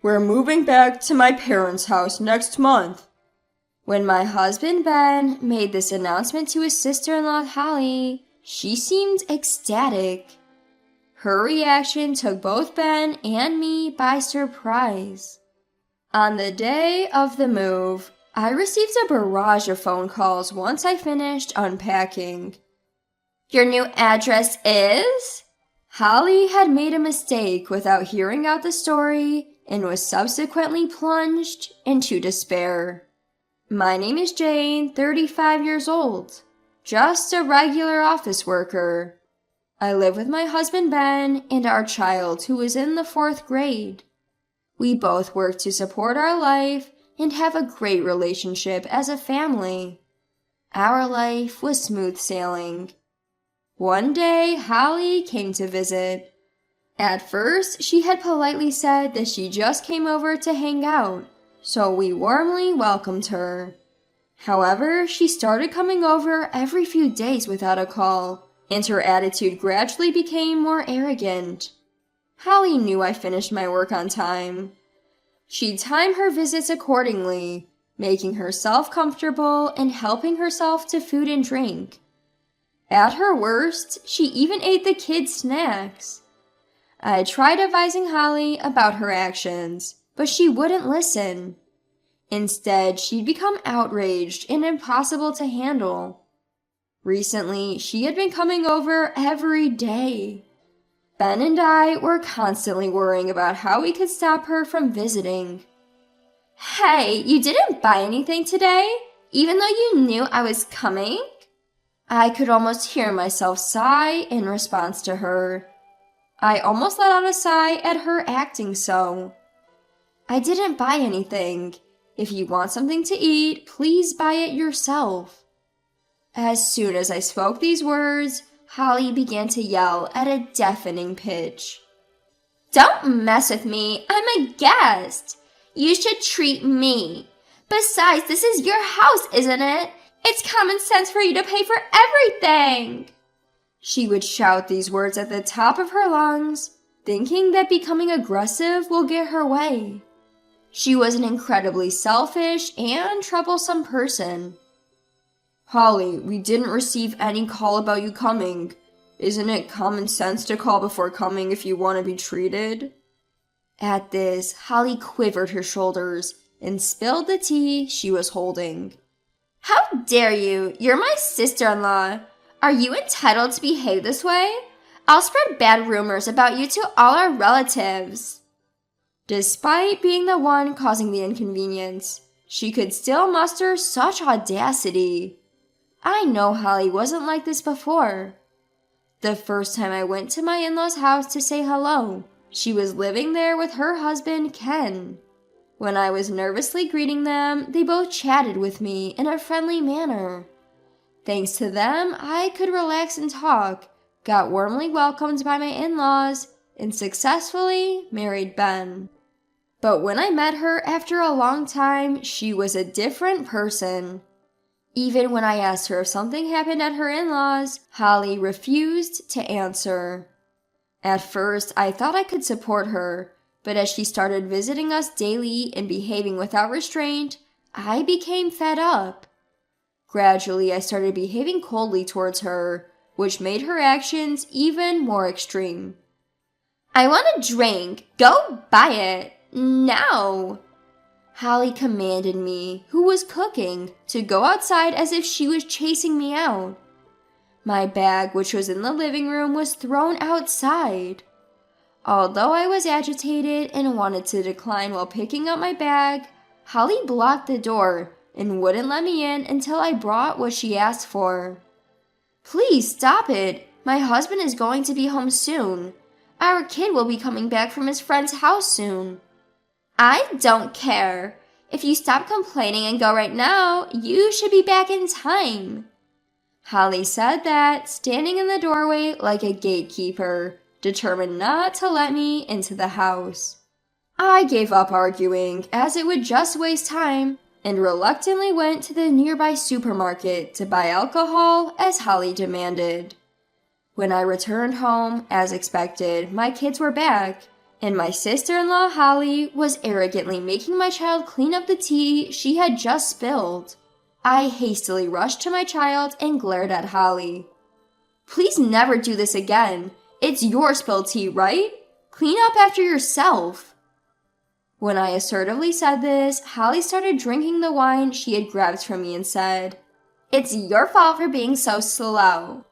We're moving back to my parents' house next month." When my husband Ben made this announcement to his sister-in-law Holly, she seemed ecstatic. Her reaction took both Ben and me by surprise. On the day of the move, I received a barrage of phone calls once I finished unpacking. "Your new address is?" Holly had made a mistake without hearing out the story and was subsequently plunged into despair. "My name is Jane, 35 years old. Just a regular office worker. I live with my husband Ben and our child who is in the 4th grade. We both work to support our life and have a great relationship as a family. Our life was smooth sailing. One day, Holly came to visit. At first, she had politely said that she just came over to hang out, so we warmly welcomed her. However, she started coming over every few days without a call, and her attitude gradually became more arrogant. Holly knew I finished my work on time. She'd time her visits accordingly, making herself comfortable and helping herself to food and drink. At her worst, she even ate the kids' snacks. I tried advising Holly about her actions, but she wouldn't listen. Instead, she'd become outraged and impossible to handle. Recently, she had been coming over every day. Ben and I were constantly worrying about how we could stop her from visiting. "Hey, you didn't buy anything today, even though you knew I was coming?" I could almost hear myself sigh in response to her. I almost let out a sigh at her acting so. "I didn't buy anything. If you want something to eat, please buy it yourself." As soon as I spoke these words, Holly began to yell at a deafening pitch. "Don't mess with me. I'm a guest. You should treat me. Besides, this is your house, isn't it? It's common sense for you to pay for everything." She would shout these words at the top of her lungs, thinking that becoming aggressive will get her way. She was an incredibly selfish and troublesome person. "Holly, we didn't receive any call about you coming. Isn't it common sense to call before coming if you want to be treated?" At this, Holly quivered her shoulders and spilled the tea she was holding. "How dare you? You're my sister-in-law. Are you entitled to behave this way? I'll spread bad rumors about you to all our relatives." Despite being the one causing the inconvenience, she could still muster such audacity. I know Holly wasn't like this before. The first time I went to my in-laws' house to say hello, she was living there with her husband, Ken. When I was nervously greeting them, they both chatted with me in a friendly manner. Thanks to them, I could relax and talk, got warmly welcomed by my in-laws, and successfully married Ben. But when I met her after a long time, she was a different person. Even when I asked her if something happened at her in-laws, Holly refused to answer. At first, I thought I could support her, but as she started visiting us daily and behaving without restraint, I became fed up. Gradually, I started behaving coldly towards her, which made her actions even more extreme. "I want a drink. Go buy it. Now!" Holly commanded me, who was cooking, to go outside as if she was chasing me out. My bag, which was in the living room, was thrown outside. Although I was agitated and wanted to decline while picking up my bag, Holly blocked the door and wouldn't let me in until I brought what she asked for. "Please stop it. My husband is going to be home soon. Our kid will be coming back from his friend's house soon." "I don't care. If you stop complaining and go right now, you should be back in time." Holly said that, standing in the doorway like a gatekeeper, determined not to let me into the house. I gave up arguing, as it would just waste time, and reluctantly went to the nearby supermarket to buy alcohol as Holly demanded. When I returned home, as expected, my kids were back, and my sister-in-law Holly was arrogantly making my child clean up the tea she had just spilled. I hastily rushed to my child and glared at Holly. "Please never do this again. It's your spilled tea, right? Clean up after yourself." When I assertively said this, Holly started drinking the wine she had grabbed from me and said, "It's your fault for being so slow."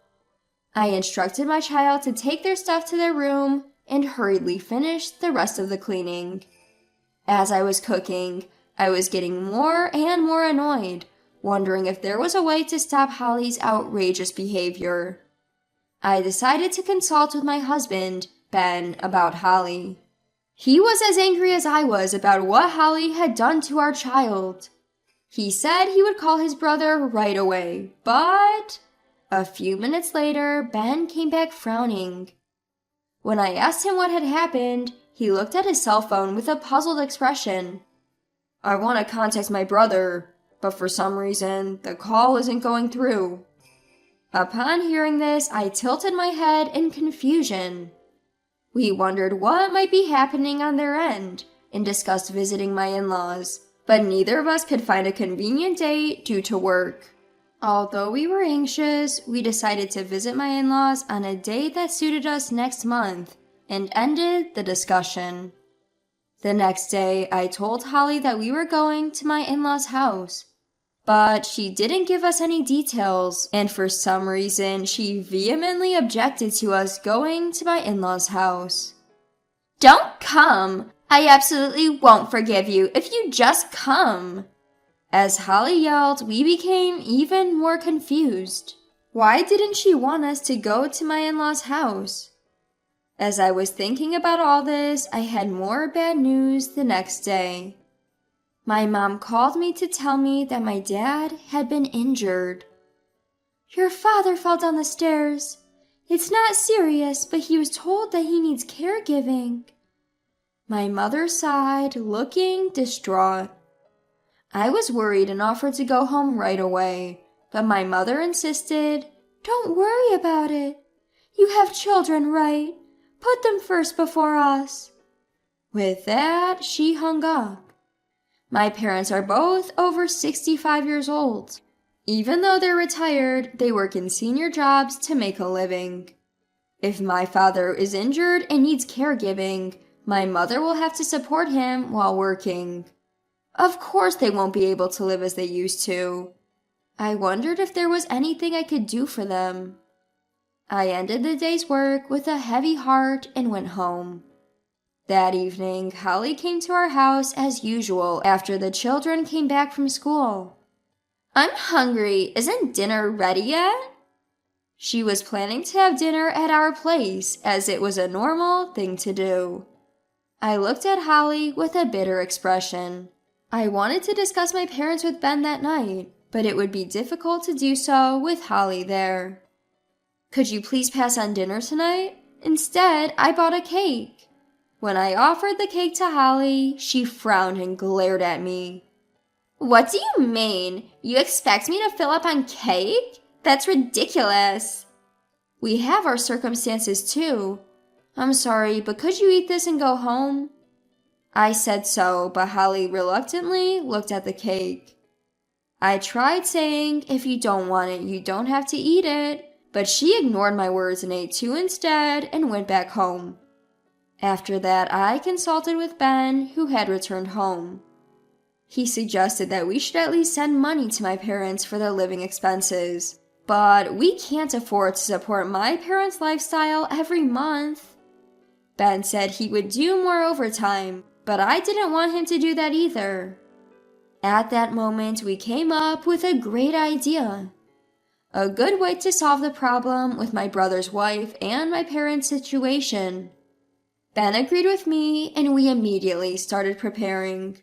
I instructed my child to take their stuff to their room and hurriedly finished the rest of the cleaning. As I was cooking, I was getting more and more annoyed, wondering if there was a way to stop Holly's outrageous behavior. I decided to consult with my husband, Ben, about Holly. He was as angry as I was about what Holly had done to our child. He said he would call his brother right away, but a few minutes later, Ben came back frowning. When I asked him what had happened, he looked at his cell phone with a puzzled expression. "I want to contact my brother, but for some reason, the call isn't going through." Upon hearing this, I tilted my head in confusion. We wondered what might be happening on their end and discussed visiting my in-laws, but neither of us could find a convenient date due to work. Although we were anxious, we decided to visit my in-laws on a date that suited us next month and ended the discussion. The next day, I told Holly that we were going to my in-laws' house, but she didn't give us any details, and for some reason, she vehemently objected to us going to my in-laws' house. "Don't come! I absolutely won't forgive you if you just come!" As Holly yelled, we became even more confused. Why didn't she want us to go to my in-laws' house? As I was thinking about all this, I had more bad news the next day. My mom called me to tell me that my dad had been injured. "Your father fell down the stairs. It's not serious, but he was told that he needs caregiving." My mother sighed, looking distraught. I was worried and offered to go home right away, but my mother insisted, "Don't worry about it. You have children, right? Put them first before us." With that, she hung up. My parents are both over 65 years old. Even though they're retired, they work in senior jobs to make a living. If my father is injured and needs caregiving, my mother will have to support him while working. Of course they won't be able to live as they used to. I wondered if there was anything I could do for them. I ended the day's work with a heavy heart and went home. That evening, Holly came to our house as usual after the children came back from school. "I'm hungry. Isn't dinner ready yet?" She was planning to have dinner at our place, as it was a normal thing to do. I looked at Holly with a bitter expression. I wanted to discuss my parents with Ben that night, but it would be difficult to do so with Holly there. "Could you please pass on dinner tonight? Instead, I bought a cake." When I offered the cake to Holly, she frowned and glared at me. "What do you mean? You expect me to fill up on cake? That's ridiculous." "We have our circumstances too. I'm sorry, but could you eat this and go home?" I said so, but Holly reluctantly looked at the cake. I tried saying, "If you don't want it, you don't have to eat it," but she ignored my words and ate two instead and went back home. After that, I consulted with Ben, who had returned home. He suggested that we should at least send money to my parents for their living expenses, but we can't afford to support my parents' lifestyle every month. Ben said he would do more overtime, but I didn't want him to do that either. At that moment, we came up with a great idea. A good way to solve the problem with my brother's wife and my parents' situation. Ben agreed with me, and we immediately started preparing.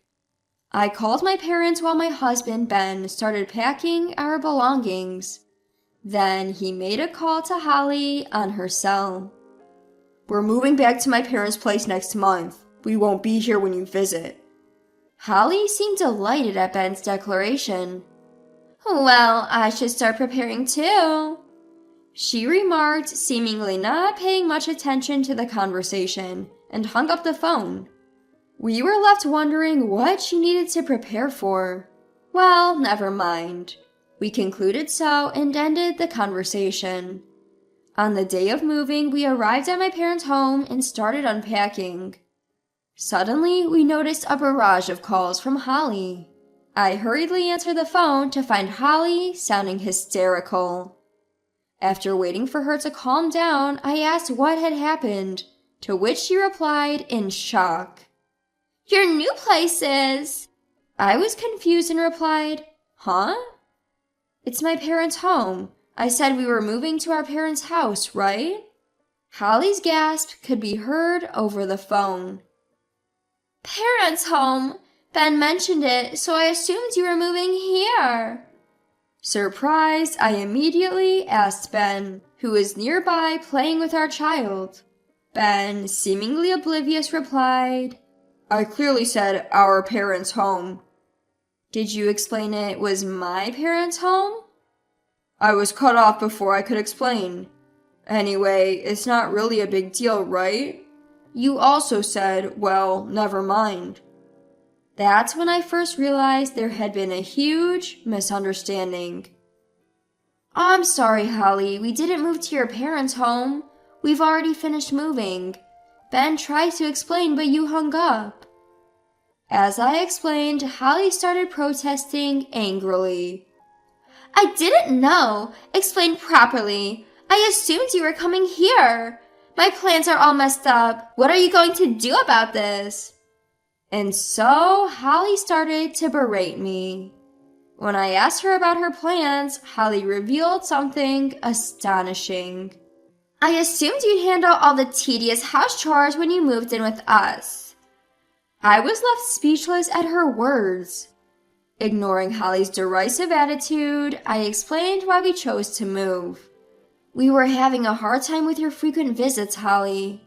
I called my parents while my husband, Ben, started packing our belongings. Then he made a call to Holly on her cell. "We're moving back to my parents' place next month. We won't be here when you visit." Holly seemed delighted at Ben's declaration. "Well, I should start preparing too," she remarked, seemingly not paying much attention to the conversation, and hung up the phone. We were left wondering what she needed to prepare for. Well, never mind. We concluded so and ended the conversation. On the day of moving, we arrived at my parents' home and started unpacking. Suddenly, we noticed a barrage of calls from Holly. I hurriedly answered the phone to find Holly sounding hysterical. After waiting for her to calm down, I asked what had happened, to which she replied in shock. "Your new place is..." I was confused and replied, "Huh? It's my parents' home. I said we were moving to our parents' house, right?" Holly's gasp could be heard over the phone. "Parents' home? Ben mentioned it, so I assumed you were moving here." Surprised, I immediately asked Ben, who was nearby playing with our child. Ben, seemingly oblivious, replied, "I clearly said our parents' home." "Did you explain it was my parents' home?" "I was cut off before I could explain. Anyway, it's not really a big deal, right? You also said, well, never mind." That's when I first realized there had been a huge misunderstanding. "I'm sorry, Holly, we didn't move to your parents' home. We've already finished moving. Ben tried to explain, but you hung up." As I explained, Holly started protesting angrily. "I didn't know. Explain properly. I assumed you were coming here. My plans are all messed up. What are you going to do about this?" And so Holly started to berate me. When I asked her about her plans, Holly revealed something astonishing. "I assumed you'd handle all the tedious house chores when you moved in with us." I was left speechless at her words. Ignoring Holly's derisive attitude, I explained why we chose to move. "We were having a hard time with your frequent visits, Holly.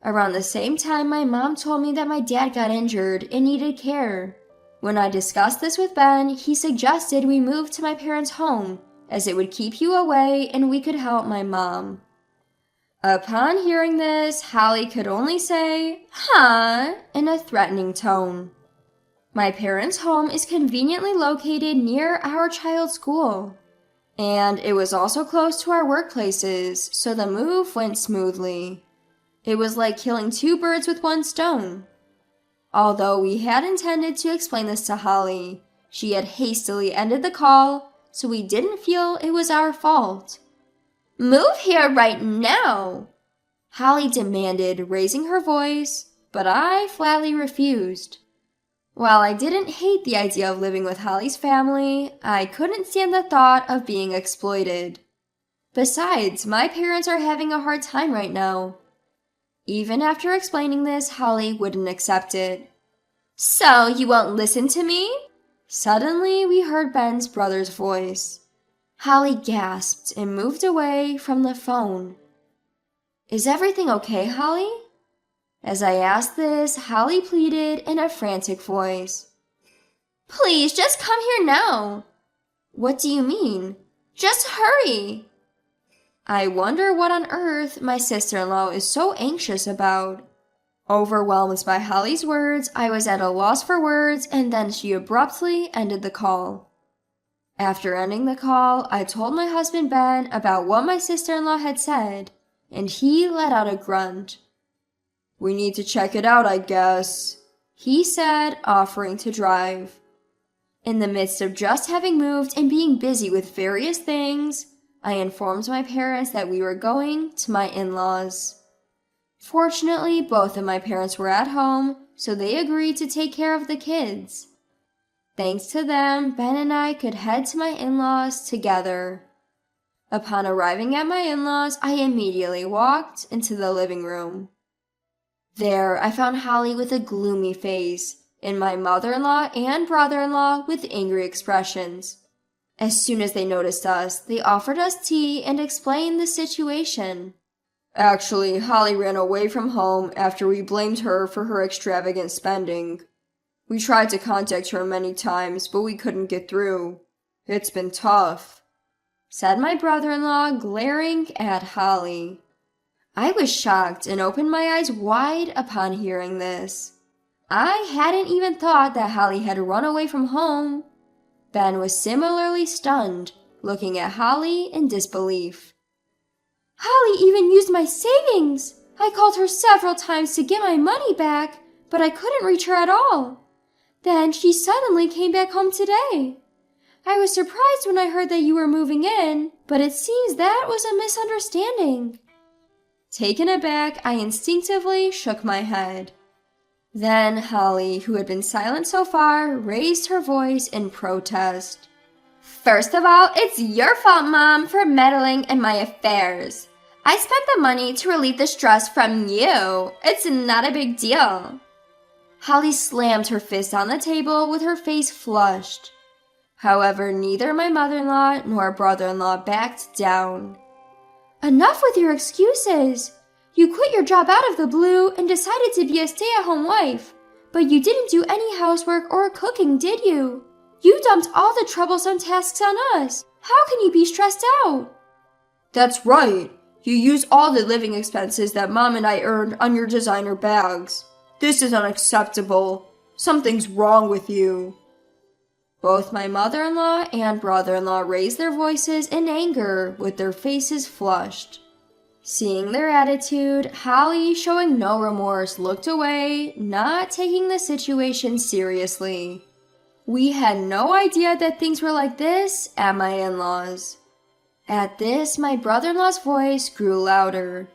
Around the same time, my mom told me that my dad got injured and needed care. When I discussed this with Ben, he suggested we move to my parents' home, as it would keep you away and we could help my mom." Upon hearing this, Holly could only say, "Huh?" in a threatening tone. My parents' home is conveniently located near our child's school, and it was also close to our workplaces, so the move went smoothly. It was like killing two birds with one stone. Although we had intended to explain this to Holly, she had hastily ended the call, so we didn't feel it was our fault. "Move here right now!" Holly demanded, raising her voice, but I flatly refused. While I didn't hate the idea of living with Holly's family, I couldn't stand the thought of being exploited. Besides, my parents are having a hard time right now. Even after explaining this, Holly wouldn't accept it. "So, you won't listen to me?" Suddenly, we heard Ben's brother's voice. Holly gasped and moved away from the phone. "Is everything okay, Holly?" As I asked this, Holly pleaded in a frantic voice. "Please, just come here now." "What do you mean?" "Just hurry." I wonder what on earth my sister-in-law is so anxious about. Overwhelmed by Holly's words, I was at a loss for words, and then she abruptly ended the call. After ending the call, I told my husband Ben about what my sister-in-law had said, and he let out a grunt. "We need to check it out, I guess," he said, offering to drive. In the midst of just having moved and being busy with various things, I informed my parents that we were going to my in-laws. Fortunately, both of my parents were at home, so they agreed to take care of the kids. Thanks to them, Ben and I could head to my in-laws together. Upon arriving at my in-laws, I immediately walked into the living room. There, I found Holly with a gloomy face, and my mother-in-law and brother-in-law with angry expressions. As soon as they noticed us, they offered us tea and explained the situation. "Actually, Holly ran away from home after we blamed her for her extravagant spending. We tried to contact her many times, but we couldn't get through. It's been tough," said my brother-in-law, glaring at Holly. I was shocked and opened my eyes wide upon hearing this. I hadn't even thought that Holly had run away from home. Ben was similarly stunned, looking at Holly in disbelief. Holly even used my savings! I called her several times to get my money back, but I couldn't reach her at all. Then she suddenly came back home today. I was surprised when I heard that you were moving in, but it seems that was a misunderstanding. Taken aback, I instinctively shook my head. Then Holly, who had been silent so far, raised her voice in protest. First of all, it's your fault, Mom, for meddling in my affairs. I spent the money to relieve the stress from you. It's not a big deal. Holly slammed her fist on the table with her face flushed. However, neither my mother-in-law nor brother-in-law backed down. Enough with your excuses. You quit your job out of the blue and decided to be a stay-at-home wife. But you didn't do any housework or cooking, did you? You dumped all the troublesome tasks on us. How can you be stressed out? That's right. You used all the living expenses that Mom and I earned on your designer bags. This is unacceptable. Something's wrong with you. Both my mother-in-law and brother-in-law raised their voices in anger with their faces flushed. Seeing their attitude, Holly, showing no remorse, looked away, not taking the situation seriously. We had no idea that things were like this at my in-laws. At this, my brother-in-law's voice grew louder.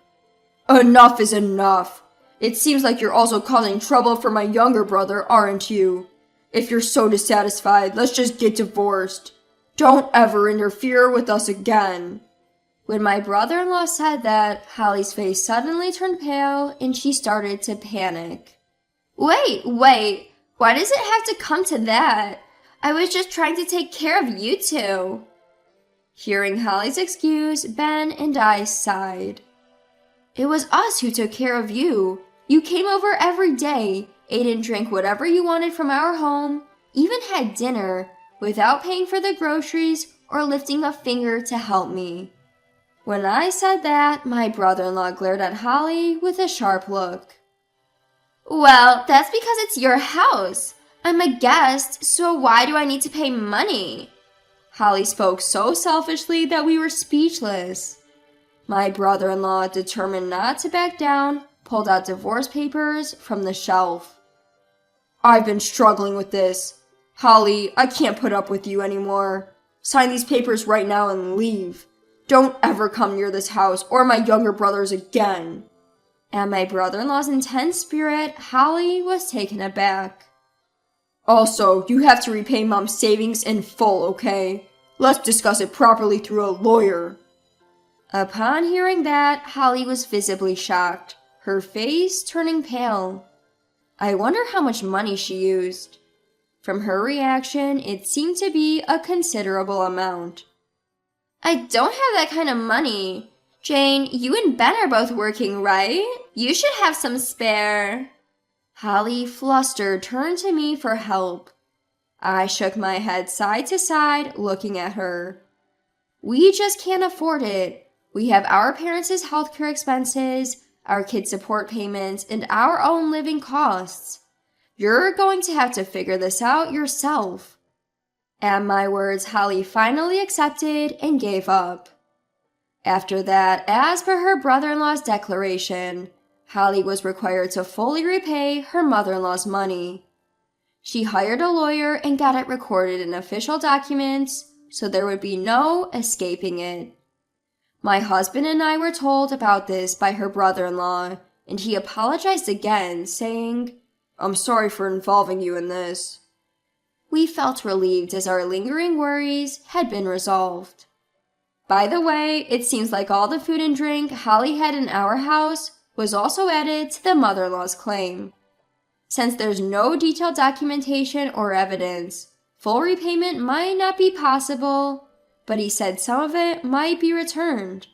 Enough is enough. It seems like you're also causing trouble for my younger brother, aren't you? If you're so dissatisfied, let's just get divorced. Don't ever interfere with us again. When my brother-in-law said that, Holly's face suddenly turned pale and she started to panic. Wait. Why does it have to come to that? I was just trying to take care of you two. Hearing Holly's excuse, Ben and I sighed. It was us who took care of you. You came over every day, ate and drank whatever you wanted from our home, even had dinner, without paying for the groceries or lifting a finger to help me. When I said that, my brother-in-law glared at Holly with a sharp look. Well, that's because it's your house. I'm a guest, so why do I need to pay money? Holly spoke so selfishly that we were speechless. My brother-in-law, determined not to back down, pulled out divorce papers from the shelf. I've been struggling with this. Holly, I can't put up with you anymore. Sign these papers right now and leave. Don't ever come near this house or my younger brothers again. At my brother-in-law's intense spirit, Holly was taken aback. Also, you have to repay Mom's savings in full, okay? Let's discuss it properly through a lawyer. Upon hearing that, Holly was visibly shocked, her face turning pale. I wonder how much money she used. From her reaction, it seemed to be a considerable amount. I don't have that kind of money. Jane, you and Ben are both working, right? You should have some spare. Holly, flustered, turned to me for help. I shook my head side to side, looking at her. We just can't afford it. We have our parents' healthcare expenses, our kids' support payments, and our own living costs. You're going to have to figure this out yourself. At my words, Holly finally accepted and gave up. After that, as per her brother-in-law's declaration, Holly was required to fully repay her mother-in-law's money. She hired a lawyer and got it recorded in official documents, so there would be no escaping it. My husband and I were told about this by her brother-in-law, and he apologized again, saying, I'm sorry for involving you in this. We felt relieved as our lingering worries had been resolved. By the way, it seems like all the food and drink Holly had in our house was also added to the mother-in-law's claim. Since there's no detailed documentation or evidence, full repayment might not be possible, but he said some of it might be returned.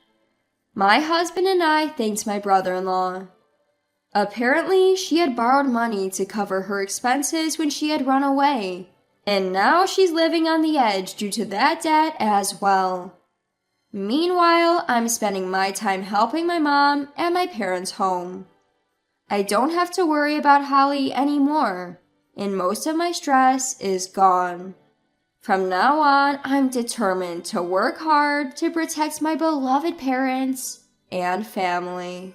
My husband and I thanked my brother-in-law. Apparently, she had borrowed money to cover her expenses when she had run away, and now she's living on the edge due to that debt as well. Meanwhile, I'm spending my time helping my mom at my parents' home. I don't have to worry about Holly anymore, and most of my stress is gone. From now on, I'm determined to work hard to protect my beloved parents and family.